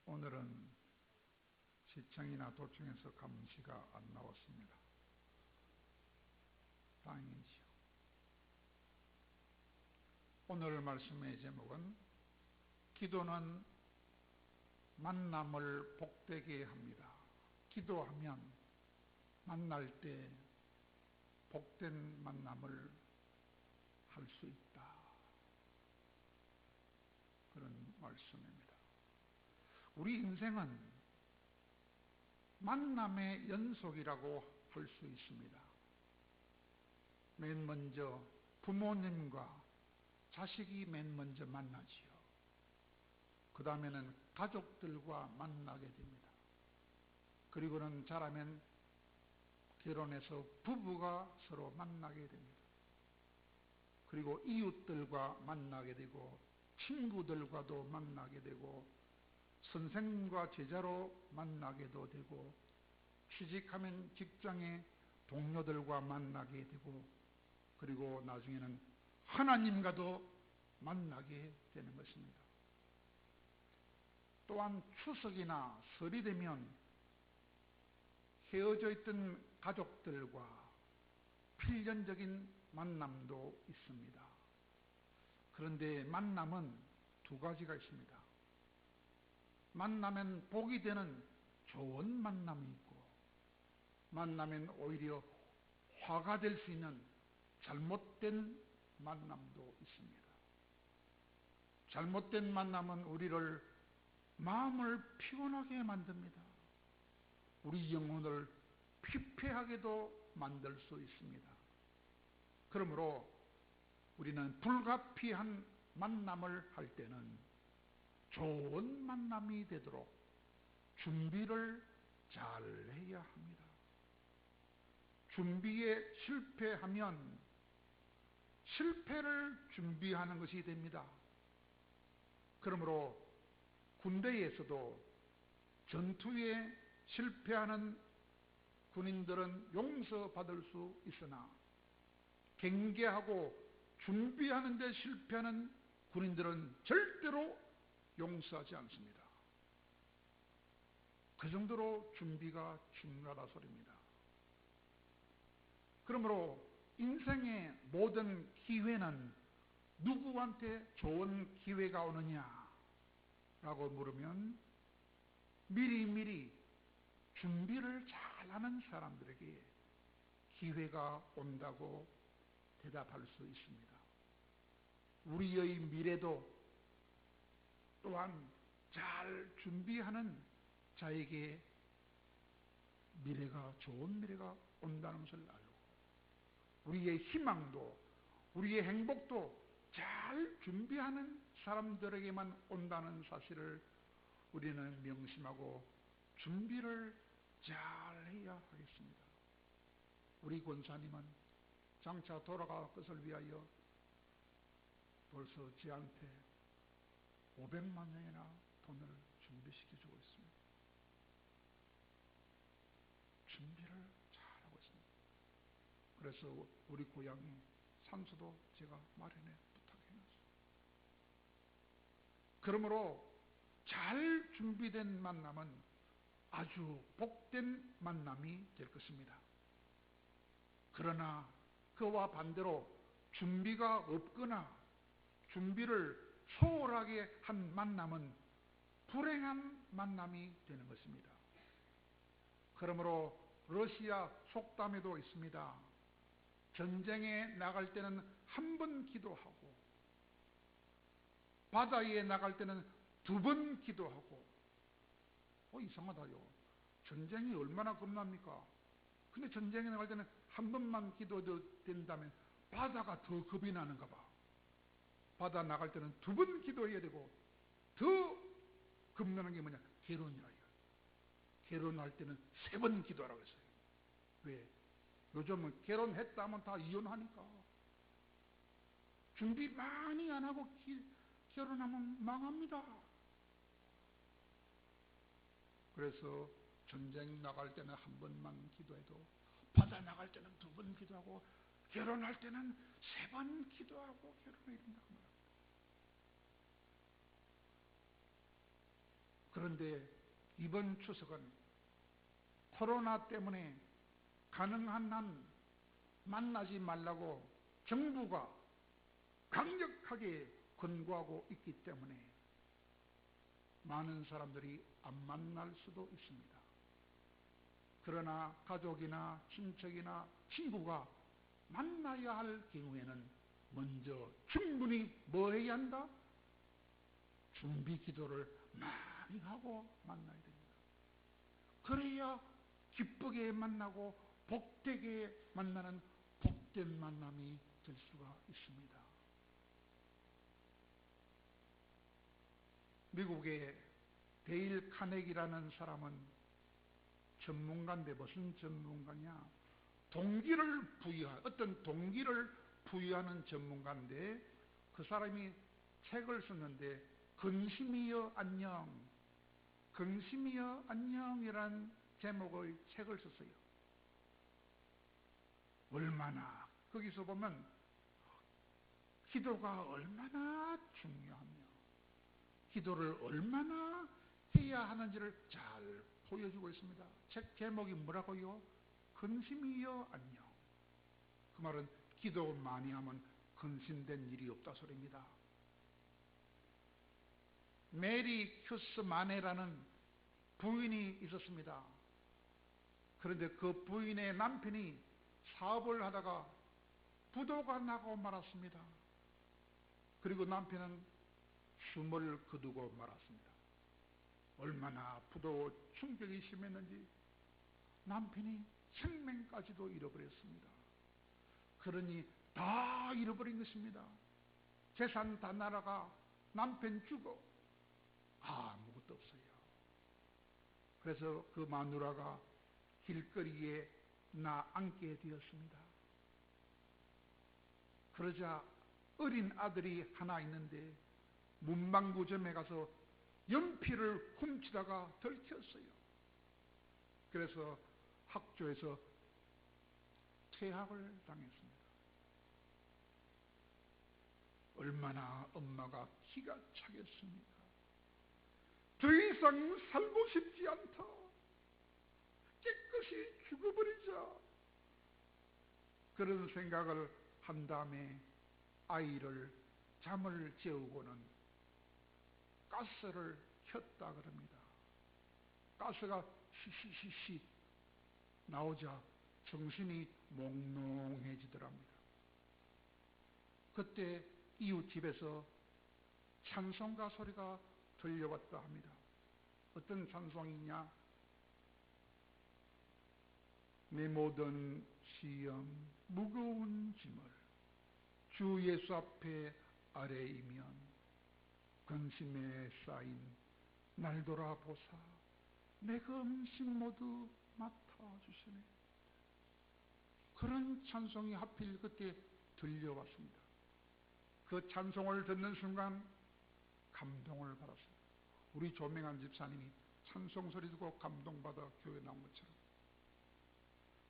오늘은 시청이나 도청에서 감시가 안 나왔습니다. 다행이지요. 오늘 말씀의 제목은 기도는 만남을 복되게 합니다. 기도하면 만날 때 복된 만남을 할 수 있다. 그런 말씀입니다. 우리 인생은 만남의 연속이라고 할 수 있습니다. 맨 먼저 부모님과 자식이 맨 먼저 만나지요. 그 다음에는 가족들과 만나게 됩니다. 그리고는 자라면 결혼해서 부부가 서로 만나게 됩니다. 그리고 이웃들과 만나게 되고 친구들과도 만나게 되고 선생님과 제자로 만나게도 되고 취직하면 직장의 동료들과 만나게 되고 그리고 나중에는 하나님과도 만나게 되는 것입니다. 또한 추석이나 설이 되면 헤어져 있던 가족들과 필연적인 만남도 있습니다. 그런데 만남은 두 가지가 있습니다. 만나면 복이 되는 좋은 만남이 있고 만나면 오히려 화가 될 수 있는 잘못된 만남도 있습니다. 잘못된 만남은 우리를 마음을 피곤하게 만듭니다. 우리 영혼을 피폐하게도 만들 수 있습니다. 그러므로 우리는 불가피한 만남을 할 때는 좋은 만남이 되도록 준비를 잘 해야 합니다. 준비에 실패하면 실패를 준비하는 것이 됩니다. 그러므로 군대에서도 전투에 실패하는 군인들은 용서받을 수 있으나 경계하고 준비하는 데 실패하는 군인들은 절대로 용서하지 않습니다. 그 정도로 준비가 중요하다 소리입니다. 그러므로 인생의 모든 기회는 누구한테 좋은 기회가 오느냐라고 물으면 미리미리 준비를 잘하는 사람들에게 기회가 온다고 대답할 수 있습니다. 우리의 미래도 또한 잘 준비하는 자에게 미래가 좋은 미래가 온다는 것을 알고 우리의 희망도 우리의 행복도 잘 준비하는 사람들에게만 온다는 사실을 우리는 명심하고 준비를 잘 해야 하겠습니다. 우리 권사님은 장차 돌아갈 것을 위하여 벌써 저한테 500만 원이나 돈을 준비시켜주고 있습니다. 준비를 잘하고 있습니다. 그래서 우리 고향에 산소도 제가 마련해 부탁해놨습니다. 그러므로 잘 준비된 만남은 아주 복된 만남이 될 것입니다. 그러나 그와 반대로 준비가 없거나 준비를 소홀하게 한 만남은 불행한 만남이 되는 것입니다. 그러므로 러시아 속담에도 있습니다. 전쟁에 나갈 때는 한 번 기도하고 바다에 나갈 때는 2번 기도하고 이상하다요. 전쟁이 얼마나 겁납니까? 근데 전쟁에 나갈 때는 한 번만 기도해도 된다면 바다가 더 겁이 나는가 봐. 바다 나갈 때는 2번 기도해야 되고 더 겁나는 게 뭐냐? 결혼이라. 결혼할 때는 3번 기도하라고 했어요. 왜? 요즘은 결혼했다 하면 다 이혼하니까. 준비 많이 안 하고 결혼하면 망합니다. 그래서 전쟁 나갈 때는 한 번만 기도해도 바다 나갈 때는 2번 기도하고 결혼할 때는 3번 기도하고 결혼해야 된다고 말합니다. 그런데 이번 추석은 코로나 때문에 가능한 한 만나지 말라고 정부가 강력하게 권고하고 있기 때문에 많은 사람들이 안 만날 수도 있습니다. 그러나 가족이나 친척이나 친구가 만나야 할 경우에는 먼저 충분히 뭐 해야 한다? 준비 기도를 많이 하고 만나야 됩니다. 그래야 기쁘게 만나고 복되게 만나는 복된 만남이 될 수가 있습니다. 미국의 데일 카네기라는 사람은 전문가인데 무슨 전문가냐? 어떤 동기를 부여하는 전문가인데 그 사람이 책을 썼는데 근심이여 안녕, 근심이여 안녕이란 제목의 책을 썼어요. 얼마나 거기서 보면 기도가 얼마나 중요하며 기도를 얼마나 해야 하는지를 잘 보여주고 있습니다. 책 제목이 뭐라고요? 근심이여 안녕. 그 말은 기도 많이 하면 근심된 일이 없다 소리입니다. 메리 큐스 마네라는 부인이 있었습니다. 그런데 그 부인의 남편이 사업을 하다가 부도가 나고 말았습니다. 그리고 남편은 숨을 거두고 말았습니다. 얼마나 부도 충격이 심했는지 남편이 생명까지도 잃어버렸습니다. 그러니 다 잃어버린 것입니다. 재산 다 날아가 남편 죽어 아무것도 없어요. 그래서 그 마누라가 길거리에 앉게 되었습니다. 그러자 어린 아들이 하나 있는데 문방구점에 가서 연필을 훔치다가 들켰어요. 그래서 학교에서 퇴학을 당했습니다. 얼마나 엄마가 기가 차겠습니까? 더 이상 살고 싶지 않다. 깨끗이 죽어버리자. 그런 생각을 한 다음에 아이를 잠을 재우고는 가스를 켰다 그럽니다. 가스가 시시시시 나오자 정신이 몽롱해지더랍니다. 그때 이웃집에서 찬송가 소리가 들려왔다 합니다. 어떤 찬송이냐? 내 모든 시험 무거운 짐을 주 예수 앞에 아뢰이면 근심에 쌓인 날 돌아보사 내 검심 모두 맡아주시네. 그런 찬송이 하필 그때 들려왔습니다. 그 찬송을 듣는 순간 감동을 받았습니다. 우리 조명한 집사님이 찬송 소리 듣고 감동받아 교회 나온 것처럼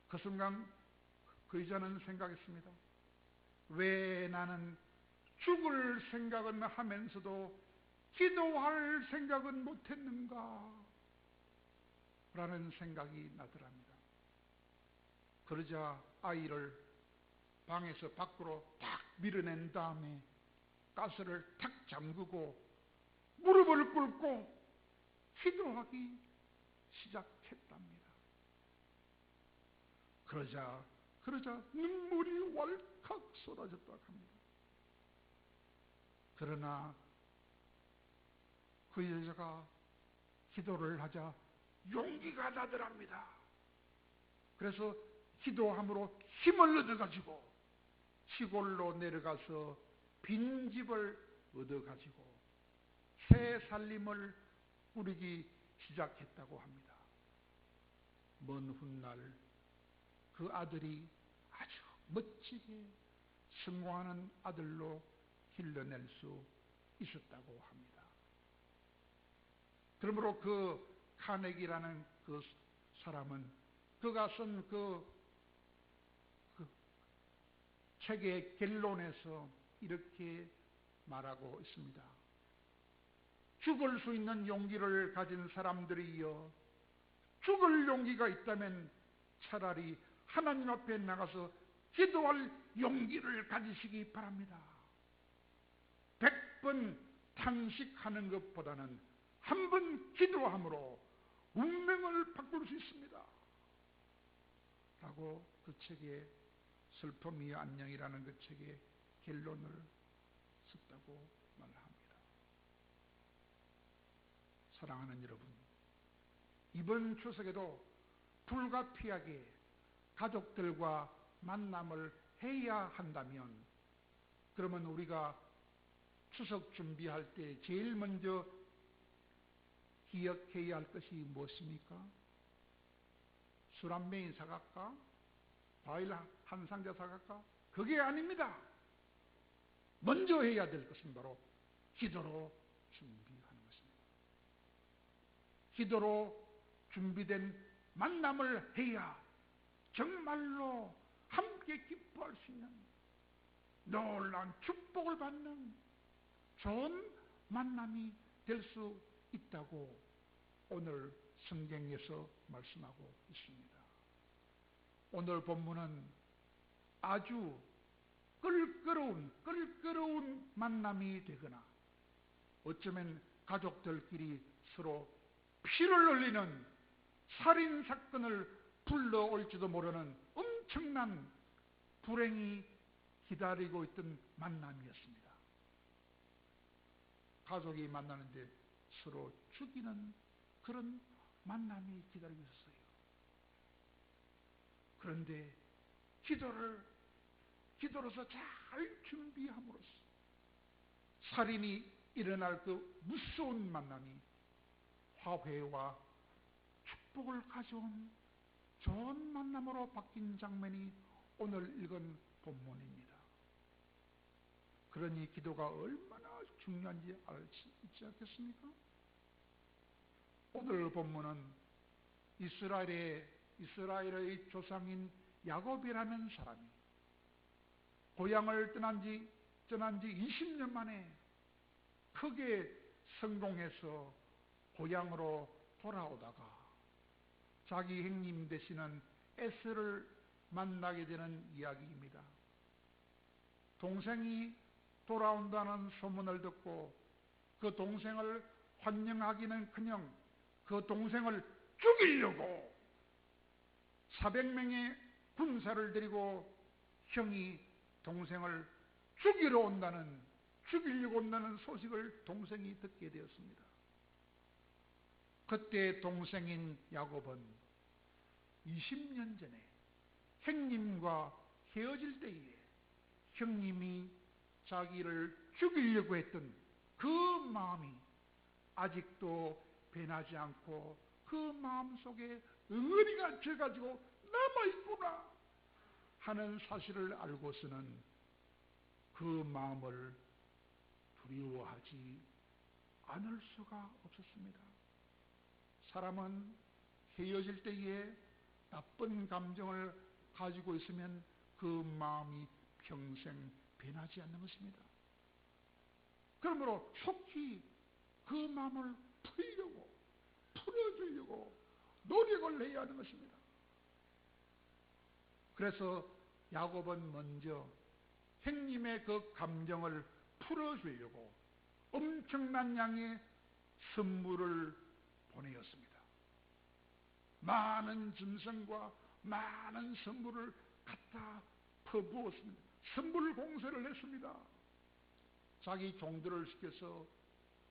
그 순간 그 여자는 생각했습니다. 왜 나는 죽을 생각은 하면서도 기도할 생각은 못했는가? 라는 생각이 나더랍니다. 그러자 아이를 방에서 밖으로 탁 밀어낸 다음에 가스를 탁 잠그고 무릎을 꿇고 기도하기 시작했답니다. 그러자 눈물이 왈칵 쏟아졌다고 합니다. 그러나 그 여자가 기도를 하자 용기가 나더랍니다. 그래서 기도함으로 힘을 얻어가지고 시골로 내려가서 빈집을 얻어가지고 새 살림을 꾸리기 시작했다고 합니다. 먼 훗날 그 아들이 아주 멋지게 성공하는 아들로 길러낼 수 있었다고 합니다. 그러므로 그 카네기라는 그 사람은 그가 쓴 그 책의 결론에서 이렇게 말하고 있습니다. 죽을 수 있는 용기를 가진 사람들이여, 죽을 용기가 있다면 차라리 하나님 앞에 나가서 기도할 용기를 가지시기 바랍니다. 100번 탄식하는 것보다는 한 번 기도함으로 운명을 바꿀 수 있습니다 라고 그 책에, 슬픔이 안녕이라는 그 책에 결론을 썼다고 말합니다. 사랑하는 여러분, 이번 추석에도 불가피하게 가족들과 만남을 해야 한다면, 그러면 우리가 추석 준비할 때 제일 먼저 기억해야 할 것이 무엇입니까? 술 한 병이 사갈까? 과일 한 상자 사갈까? 그게 아닙니다. 먼저 해야 될 것은 바로 기도로 준비하는 것입니다. 기도로 준비된 만남을 해야 정말로 함께 기뻐할 수 있는 놀라운 축복을 받는 좋은 만남이 될 수 있다고 오늘 성경에서 말씀하고 있습니다. 오늘 본문은 아주 껄끄러운 만남이 되거나 어쩌면 가족들끼리 서로 피를 흘리는 살인사건을 불러올지도 모르는 엄청난 불행이 기다리고 있던 만남이었습니다. 가족이 만나는데 서로 죽이는 그런 만남이 기다리고 있었어요. 그런데 기도로서 잘 준비함으로써 살인이 일어날 그 무서운 만남이 화해와 축복을 가져온 좋은 만남으로 바뀐 장면이 오늘 읽은 본문입니다. 그러니 기도가 얼마나 중요한지 알 수 있지 않겠습니까? 오늘 본문은 이스라엘의 조상인 야곱이라는 사람이 고향을 떠난 지 20년 만에 크게 성공해서 고향으로 돌아오다가 자기 형님 되시는 에스를 만나게 되는 이야기입니다. 동생이 돌아온다는 소문을 듣고 그 동생을 환영하기는커녕 그 동생을 죽이려고 400명의 군사를 데리고 형이 동생을 죽이려고 온다는 소식을 동생이 듣게 되었습니다. 그때 동생인 야곱은 20년 전에 형님과 헤어질 때에 형님이 자기를 죽이려고 했던 그 마음이 아직도 변하지 않고 그 마음속에 응어리가 져가지고 남아있구나 하는 사실을 알고서는 그 마음을 두려워하지 않을 수가 없었습니다. 사람은 헤어질 때에 나쁜 감정을 가지고 있으면 그 마음이 평생 변하지 않는 것입니다. 그러므로 속히 그 마음을 풀어주려고 노력을 해야 하는 것입니다. 그래서 야곱은 먼저 형님의 그 감정을 풀어주려고 엄청난 양의 선물을 보내었습니다. 많은 짐승과 많은 선물을 갖다 퍼부었습니다. 선물 공세를 했습니다. 자기 종들을 시켜서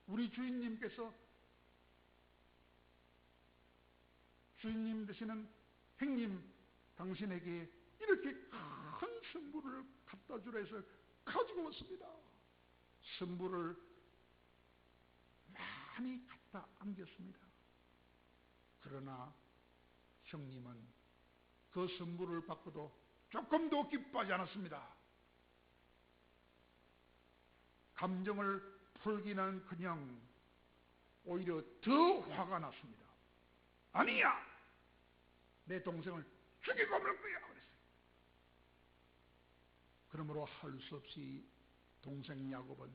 우리 주인님께서 주인님 되시는 형님 당신에게 이렇게 큰 선물을 갖다 주라 해서 가지고 왔습니다. 선물을 많이 갖다 안겼습니다. 그러나 형님은 그 선물을 받고도 조금도 기뻐하지 않았습니다. 감정을 풀기는커녕 오히려 더 화가 났습니다. 아니야! 내 동생을 죽이고 말 거야! 그랬어요. 그러므로 할 수 없이 동생 야곱은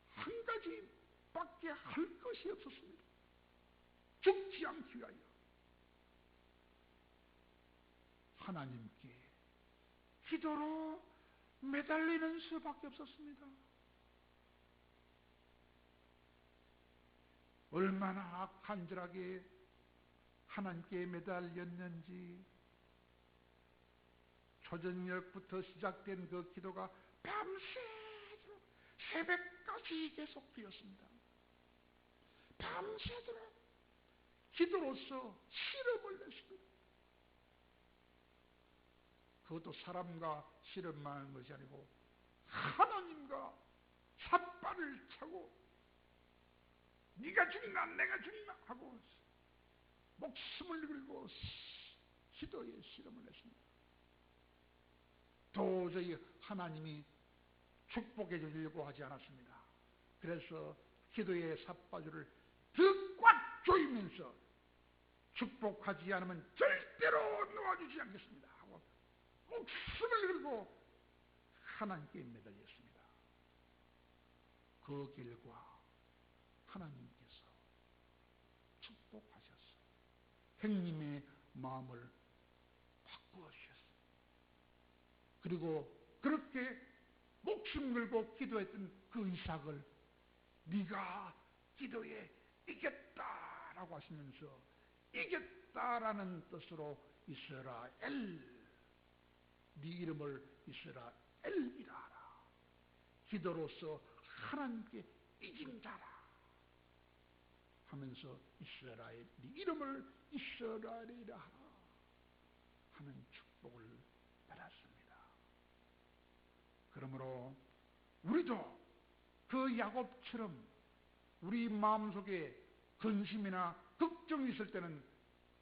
한 가지 밖에 할 것이 없었습니다. 죽지 않기 위하여 하나님께 기도로 매달리는 수밖에 없었습니다. 얼마나 간절하게 하나님께 매달렸는지 초저녁부터 시작된 그 기도가 밤새도록 새벽까지 계속되었습니다. 밤새도록 기도로서 실험을 냈습니다. 그것도 사람과 실험만 하는 것이 아니고 하나님과 삿발을 차고 네가 죽나 내가 죽나 하고 목숨을 걸고 기도에 실험을 했습니다. 도저히 하나님이 축복해 주려고 하지 않았습니다. 그래서 기도의 삿바줄을 더 꽉 조이면서 축복하지 않으면 절대로 놓아주지 않겠습니다 하고 목숨을 걸고 하나님께 매달렸습니다. 그 결과 하나님께서 축복하셨어요. 형님의 마음을 바꾸어 주셨어요. 그리고 그렇게 목숨 걸고 기도했던 그 이삭을 네가 기도에 이겼다라고 하시면서 이겼다라는 뜻으로 이스라엘, 네 이름을 이스라엘이라 하라. 기도로서 하나님께 이긴 자라 하면서 이스라엘, 네 이름을 이스라엘이라 하라 하는 축복을 받았습니다. 그러므로 우리도 그 야곱처럼 우리 마음속에 근심이나 걱정이 있을 때는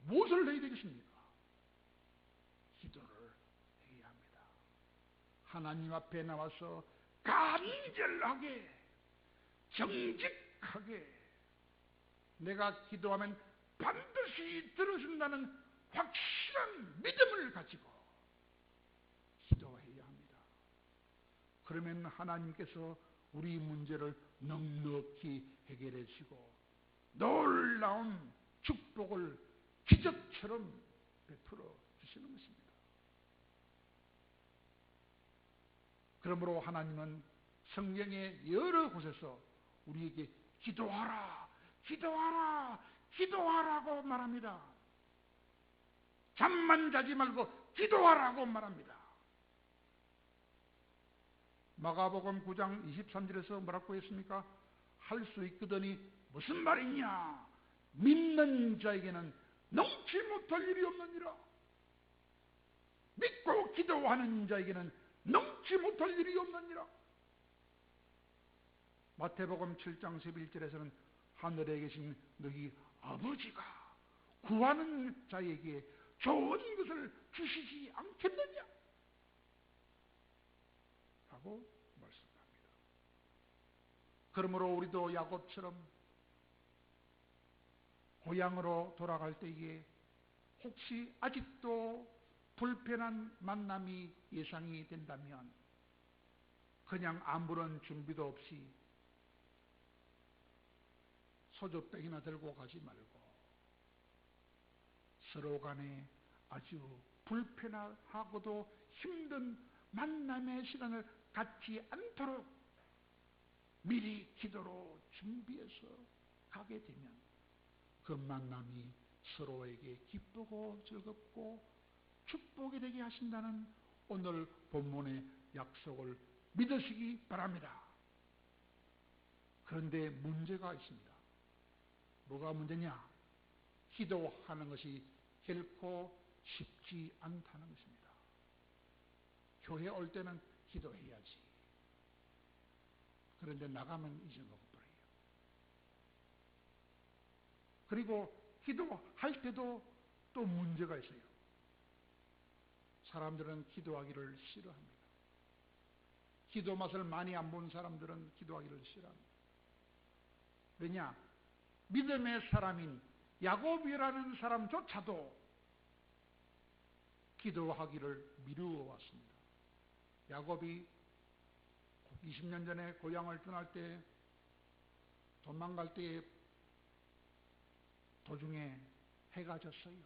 무엇을 해야 되겠습니까? 기도를 해야 합니다. 하나님 앞에 나와서 간절하게 정직하게 내가 기도하면 반드시 들어준다는 확실한 믿음을 가지고 기도해야 합니다. 그러면 하나님께서 우리 문제를 넉넉히 해결해 주시고 놀라운 축복을 기적처럼 베풀어 주시는 것입니다. 그러므로 하나님은 성경의 여러 곳에서 우리에게 기도하라, 기도하라, 기도하라고 말합니다. 잠만 자지 말고 기도하라고 말합니다. 마가복음 9장 23절에서 뭐라고 했습니까? 할 수 있거든이 무슨 말이냐? 믿는 자에게는 넘치 못할 일이 없느니라. 믿고 기도하는 자에게는 넘치 못할 일이 없느니라. 마태복음 7장 11절에서는 하늘에 계신 너희 아버지가 구하는 자에게 좋은 것을 주시지 않겠느냐? 라고 말씀합니다. 그러므로 우리도 야곱처럼 고향으로 돌아갈 때에 혹시 아직도 불편한 만남이 예상이 된다면 그냥 아무런 준비도 없이 소주병이나 들고 가지 말고 서로 간에 아주 불편하고도 힘든 만남의 시간을 갖지 않도록 미리 기도로 준비해서 가게 되면 그 만남이 서로에게 기쁘고 즐겁고 축복이 되게 하신다는 오늘 본문의 약속을 믿으시기 바랍니다. 그런데 문제가 있습니다. 뭐가 문제냐? 기도하는 것이 결코 쉽지 않다는 것입니다. 교회 올 때는 기도해야지. 그런데 나가면 잊어먹어버려요. 그리고 기도할 때도 또 문제가 있어요. 사람들은 기도하기를 싫어합니다. 기도 맛을 많이 안 본 사람들은 기도하기를 싫어합니다. 왜냐? 믿음의 사람인 야곱이라는 사람조차도 기도하기를 미루어 왔습니다. 야곱이 20년 전에 고향을 떠날 때 도망갈 때에 도중에 해가 졌어요.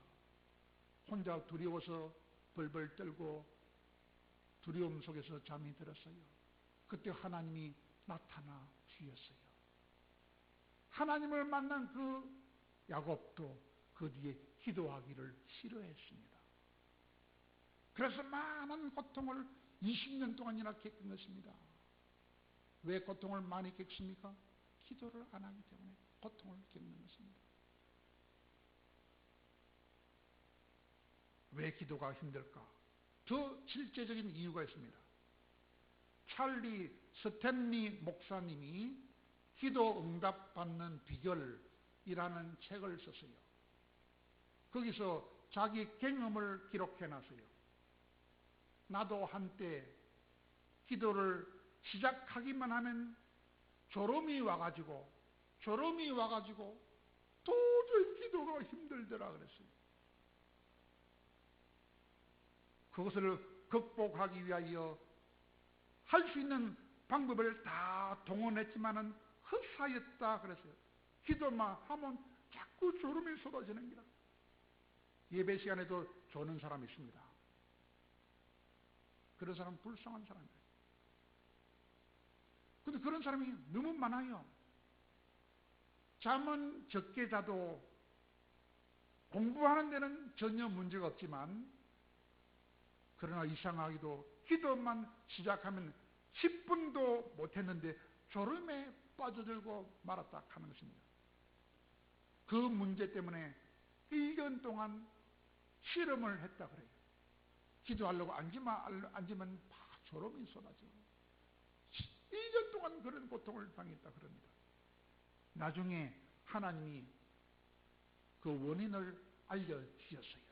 혼자 두려워서 벌벌 떨고 두려움 속에서 잠이 들었어요. 그때 하나님이 나타나 주셨어요. 하나님을 만난 그 야곱도 그 뒤에 기도하기를 싫어했습니다. 그래서 많은 고통을 20년 동안이나 겪은 것입니다. 왜 고통을 많이 겪습니까? 기도를 안 하기 때문에 고통을 겪는 것입니다. 왜 기도가 힘들까? 더 실제적인 이유가 있습니다. 찰리 스탠리 목사님이 기도 응답 받는 비결이라는 책을 썼어요. 거기서 자기 경험을 기록해 놨어요. 나도 한때 기도를 시작하기만 하면 졸음이 와가지고 도저히 기도가 힘들더라 그랬어요. 그것을 극복하기 위하여 할 수 있는 방법을 다 동원했지만은 헛사였다 그랬어요. 기도만 하면 자꾸 졸음이 쏟아지는 기라. 예배 시간에도 조는 사람이 있습니다. 그런 사람은 불쌍한 사람이에요. 근데 그런 사람이 너무 많아요. 잠은 적게 자도 공부하는 데는 전혀 문제가 없지만, 그러나 이상하게도 기도만 시작하면 10분도 못했는데 졸음에 빠져들고 말았다 하는 것입니다. 그 문제 때문에 1년 동안 실험을 했다 그래요. 기도하려고 앉으면 졸음이 쏟아져. 1년 동안 그런 고통을 당했다 그럽니다. 나중에 하나님이 그 원인을 알려주셨어요.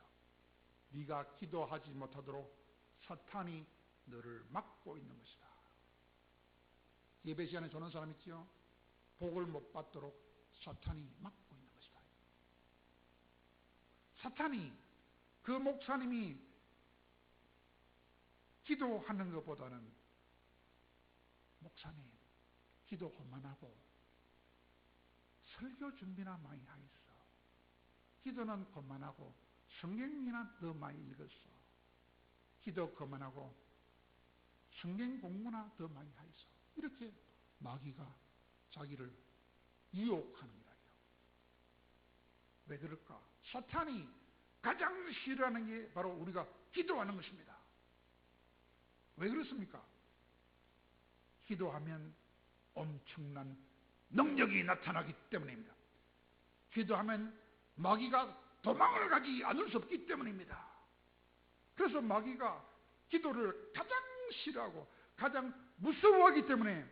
네가 기도하지 못하도록 사탄이 너를 막고 있는 것이다. 예배 시간에 조는 사람 있죠? 복을 못 받도록 사탄이 막고 있는 것이다. 사탄이, 그 목사님이 기도하는 것보다는 목사님 기도 그만하고 설교 준비나 많이 하겠어. 기도는 그만하고 성경이나 더 많이 읽었어. 기도 그만하고 성경 공부나 더 많이 하겠어. 이렇게 마귀가 자기를 유혹하는 거예요. 왜 그럴까? 사탄이 가장 싫어하는 게 바로 우리가 기도하는 것입니다. 왜 그렇습니까? 기도하면 엄청난 능력이 나타나기 때문입니다. 기도하면 마귀가 도망을 가지 않을 수 없기 때문입니다. 그래서 마귀가 기도를 가장 싫어하고 가장 무서워하기 때문에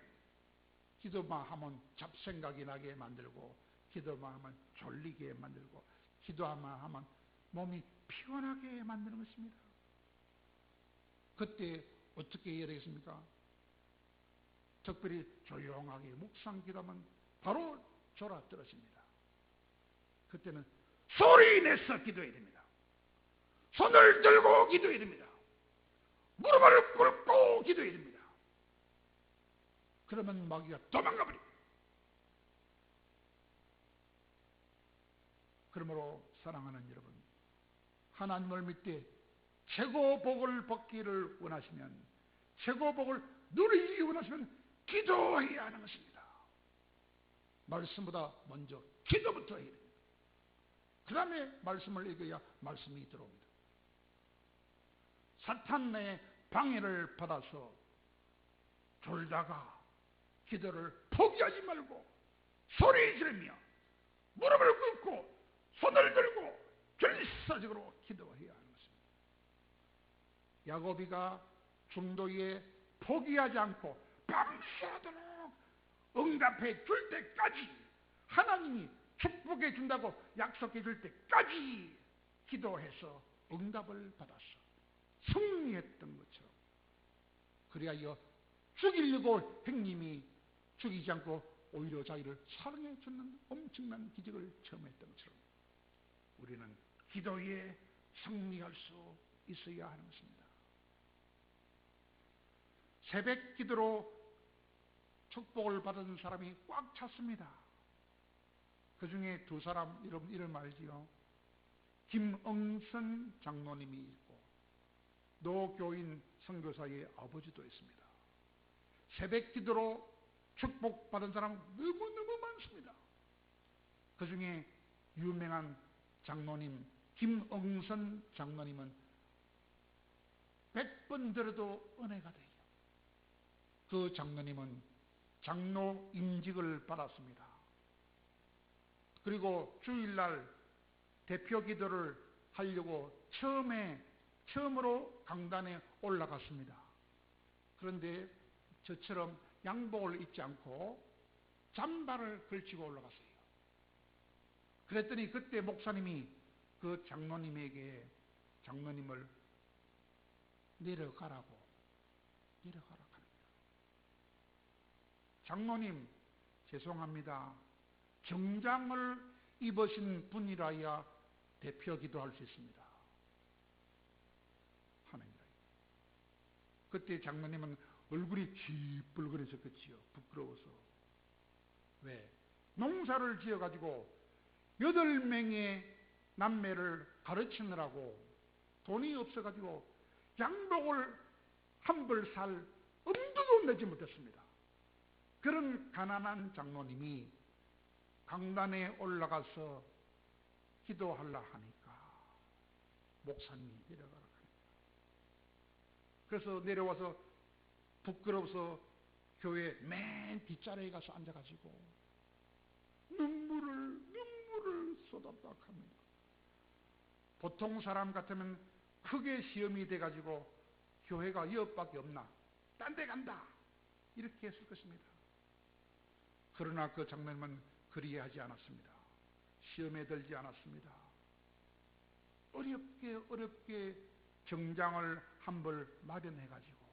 기도만 하면 잡생각이 나게 만들고, 기도만 하면 졸리게 만들고, 기도만 하면 몸이 피곤하게 만드는 것입니다. 그때 어떻게 해야 되겠습니까? 특별히 조용하게 묵상 기도하면 바로 졸아 떨어집니다. 그때는 소리 내서 기도해야 됩니다. 손을 들고 기도해야 됩니다. 무릎을 꿇고 기도해야 됩니다. 그러면 마귀가 도망가 버립니다. 그러므로 사랑하는 여러분, 하나님을 믿되 최고 복을 받기를 원하시면, 최고 복을 누리기 원하시면 기도해야 하는 것입니다. 말씀보다 먼저 기도부터 해야 됩니다. 그 다음에 말씀을 읽어야 말씀이 들어옵니다. 사탄의 방해를 받아서 졸다가 기도를 포기하지 말고 소리 지르며 무릎을 꿇고 손을 들고 결사적으로 기도해야 하는 것입니다. 야고비가 중도에 포기하지 않고 밤새도록 응답해 줄 때까지, 하나님이 축복해 준다고 약속해 줄 때까지 기도해서 응답을 받았어. 승리했던 것처럼. 그리하여 죽이려고 행님이 죽이지 않고 오히려 자기를 사랑해 주는 엄청난 기적을 체험했던 것처럼 우리는 기도에 승리할 수 있어야 하는 것입니다. 새벽 기도로 축복을 받은 사람이 꽉 찼습니다. 그 중에 두 사람 이름 알지요? 김응선 장로님이 있고 노교인 선교사의 아버지도 있습니다. 새벽 기도로 축복받은 사람 너무너무 많습니다. 그 중에 유명한 장로님 김응선 장로님은 100번 들어도 은혜가 돼요. 그 장로님은 장로 임직을 받았습니다. 그리고 주일날 대표 기도를 하려고 처음으로 강단에 올라갔습니다. 그런데 저처럼 양복을 입지 않고 잠바를 걸치고 올라갔어요. 그랬더니 그때 목사님이 그 장로님을 내려가라고 합니다. 장로님, 죄송합니다. 정장을 입으신 분이라야 대표 기도할 수 있습니다. 하나님이라. 그때 장로님은 얼굴이 쥐뿔거렸었겠지요. 부끄러워서. 왜? 농사를 지어가지고 8명의 남매를 가르치느라고 돈이 없어가지고 양복을 한 벌 살 엄두도 내지 못했습니다. 그런 가난한 장로님이 강단에 올라가서 기도하려 하니까 목사님이 내려가라 하니까. 그래서 내려와서 부끄러워서 교회 맨 뒷자리에 가서 앉아가지고 눈물을 쏟았다 합니다. 보통 사람 같으면 크게 시험이 돼가지고 교회가 이것밖에 없나? 딴 데 간다! 이렇게 했을 것입니다. 그러나 그 장로님은 그리하지 않았습니다. 시험에 들지 않았습니다. 어렵게 정장을 한 벌 마련해가지고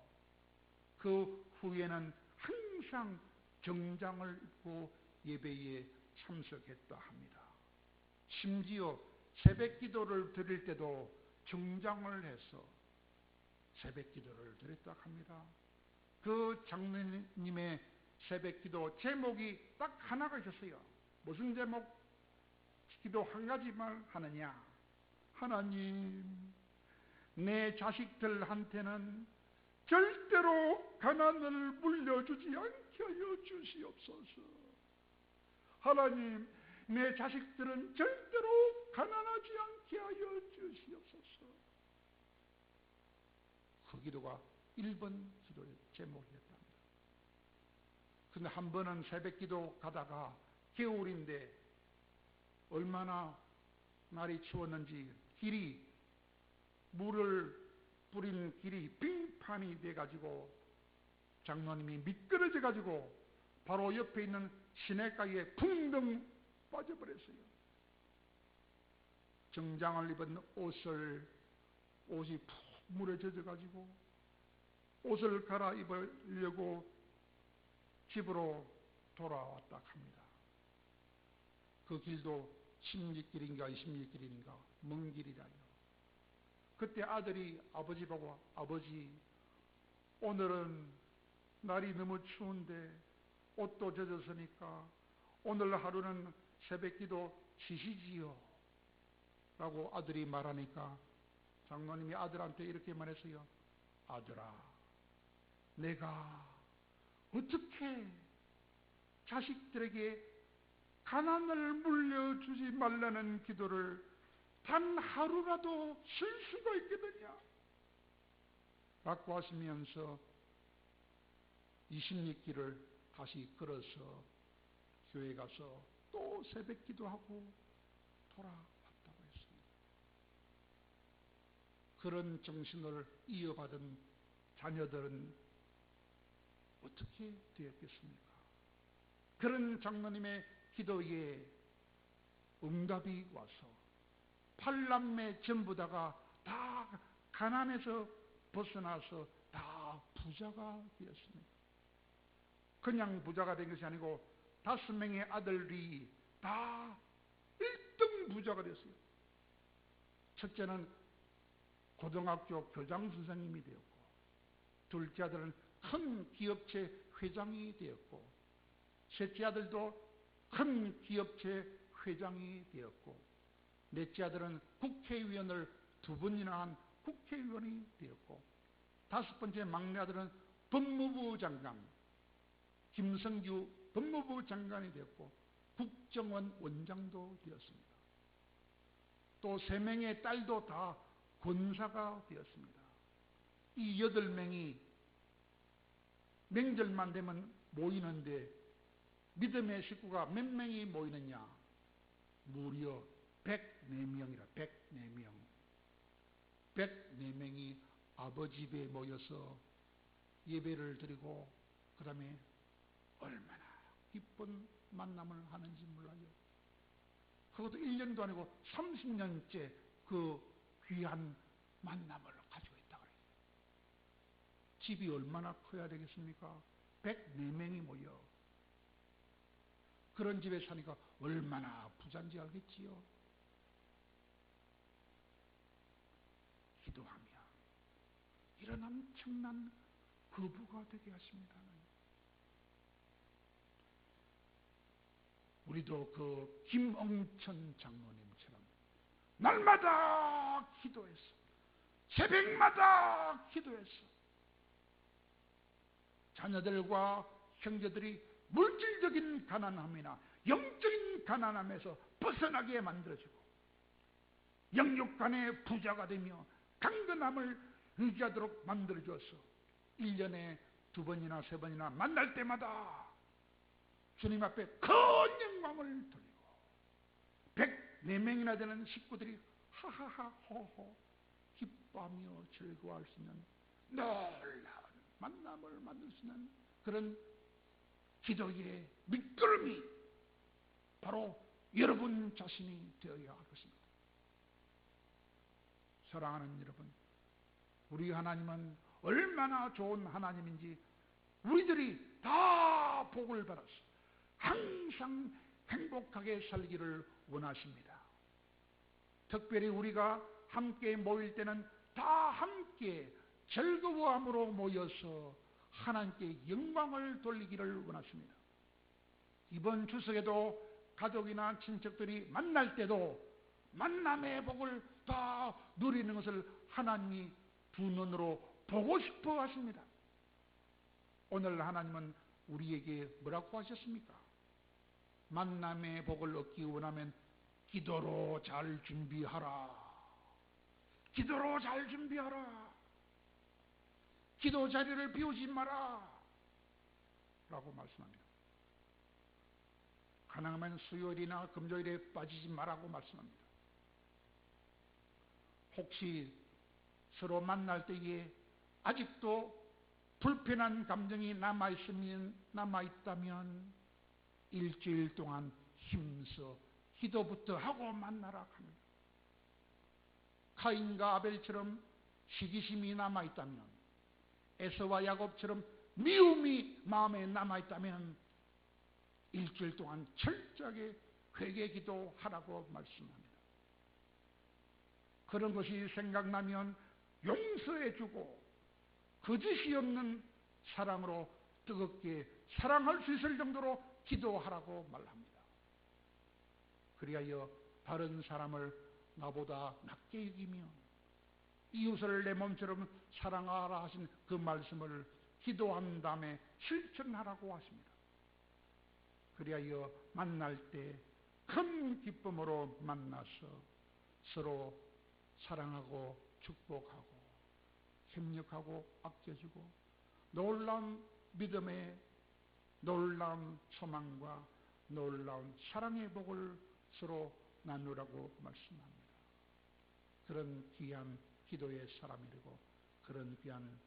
그 후에는 항상 정장을 입고 예배에 참석했다 합니다. 심지어 새벽 기도를 드릴 때도 정장을 해서 새벽 기도를 드렸다 합니다. 그 장로님의 새벽 기도 제목이 딱 하나가 있었어요. 무슨 제목? 기도 한 가지만 하느냐? 하나님, 내 자식들한테는 절대로 가난을 물려주지 않게 하여 주시옵소서. 하나님, 내 자식들은 절대로 가난하지 않게 하여 주시옵소서. 그 기도가 1번 기도의 제목이었답니다. 그런데 한 번은 새벽 기도 가다가 겨울인데 얼마나 날이 추웠는지 물을 뿌린 길이 빙판이 돼가지고 장로님이 미끄러져가지고 바로 옆에 있는 시냇가에 붕덩 빠져버렸어요. 정장을 입은 옷이 푹 물에 젖어가지고 옷을 갈아입으려고 집으로 돌아왔다 합니다. 그 길도 16길인가 20길인가 먼 길이라요. 그때 아들이 아버지 보고, 아버지, 오늘은 날이 너무 추운데 옷도 젖었으니까 오늘 하루는 새벽기도 쉬시지요 라고 아들이 말하니까 장로님이 아들한테 이렇게 말했어요. 아들아, 내가 어떻게 자식들에게 가난을 물려주지 말라는 기도를 단 하루라도 쉴 수가 있겠느냐? 라고 하시면서 26길을 다시 걸어서 교회 가서 또 새벽 기도하고 돌아왔다고 했습니다. 그런 정신을 이어받은 자녀들은 어떻게 되었겠습니까? 그런 장로님의 기도에 응답이 와서 8남매 전부 다가 다 가난에서 벗어나서 다 부자가 되었습니다. 그냥 부자가 된 것이 아니고 5명의 아들이 다 1등 부자가 됐어요. 첫째는 고등학교 교장 선생님이 되었고, 둘째 아들은 큰 기업체 회장이 되었고, 셋째 아들도 큰 기업체 회장이 되었고, 넷째 아들은 국회의원을 2번이나 한 국회의원이 되었고, 5번째 막내 아들은 법무부 장관, 김성규 법무부 장관이 되었고, 국정원 원장도 되었습니다. 또 3명의 딸도 다 권사가 되었습니다. 이 8명이 명절만 되면 모이는데 믿음의 식구가 몇 명이 모이느냐? 무려 104명이라. 104명. 104명이 아버지 집에 모여서 예배를 드리고 그 다음에 얼마나 기쁜 만남을 하는지 몰라요. 그것도 1년도 아니고 30년째 그 귀한 만남을 가지고 있다 그래요. 집이 얼마나 커야 되겠습니까? 104명이 모여 그런 집에 사니까 얼마나 부자인지 알겠지요. 기도하며 이런 엄청난 거부가 되게 하십니다. 우리도 그 김엉천 장로님처럼 날마다 기도했어. 새벽마다 기도했어. 자녀들과 형제들이 물질적인 가난함이나 영적인 가난함에서 벗어나게 만들어주고, 영육간의 부자가 되며 강건함을 유지하도록 만들어주었어. 1년에 2번이나 3번이나 만날 때마다 주님 앞에 큰 영광을 돌리고 104명이나 되는 식구들이 하하하 호호 기뻐하며 즐거워할 수 있는 놀라운 만남을 만들 수 있는 그런 기도의 밑거름이 바로 여러분 자신이 되어야 할 것입니다. 사랑하는 여러분, 우리 하나님은 얼마나 좋은 하나님인지 우리들이 다 복을 받았어. 항상 행복하게 살기를 원하십니다. 특별히 우리가 함께 모일 때는 다 함께 즐거워함으로 모여서 하나님께 영광을 돌리기를 원하십니다. 이번 추석에도 가족이나 친척들이 만날 때도 만남의 복을 다 누리는 것을 하나님이 두 눈으로 보고 싶어 하십니다. 오늘 하나님은 우리에게 뭐라고 하셨습니까? 만남의 복을 얻기 원하면 기도로 잘 준비하라. 기도로 잘 준비하라. 기도 자리를 비우지 마라. 라고 말씀합니다. 가능하면 수요일이나 금요일에 빠지지 마라고 말씀합니다. 혹시 서로 만날 때에 아직도 불편한 감정이 남아있다면 일주일 동안 힘써 기도부터 하고 만나라 합니다. 카인과 아벨처럼 시기심이 남아있다면, 에서와 야곱처럼 미움이 마음에 남아있다면 일주일 동안 철저하게 회개 기도하라고 말씀합니다. 그런 것이 생각나면 용서해주고 거짓이 없는 사랑으로 뜨겁게 사랑할 수 있을 정도로 기도하라고 말합니다. 그리하여 다른 사람을 나보다 낮게 여기며 이웃을 내 몸처럼 사랑하라 하신 그 말씀을 기도한 다음에 실천하라고 하십니다. 그리하여 만날 때 큰 기쁨으로 만나서 서로 사랑하고 축복하고 협력하고 아껴주고 놀라운 믿음의 놀라운 소망과 놀라운 사랑의 복을 서로 나누라고 말씀합니다. 그런 귀한 기도의 사람이 되고 그런 귀한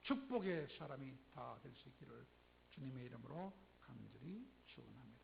축복의 사람이 다 될 수 있기를 주님의 이름으로 간절히 축원합니다.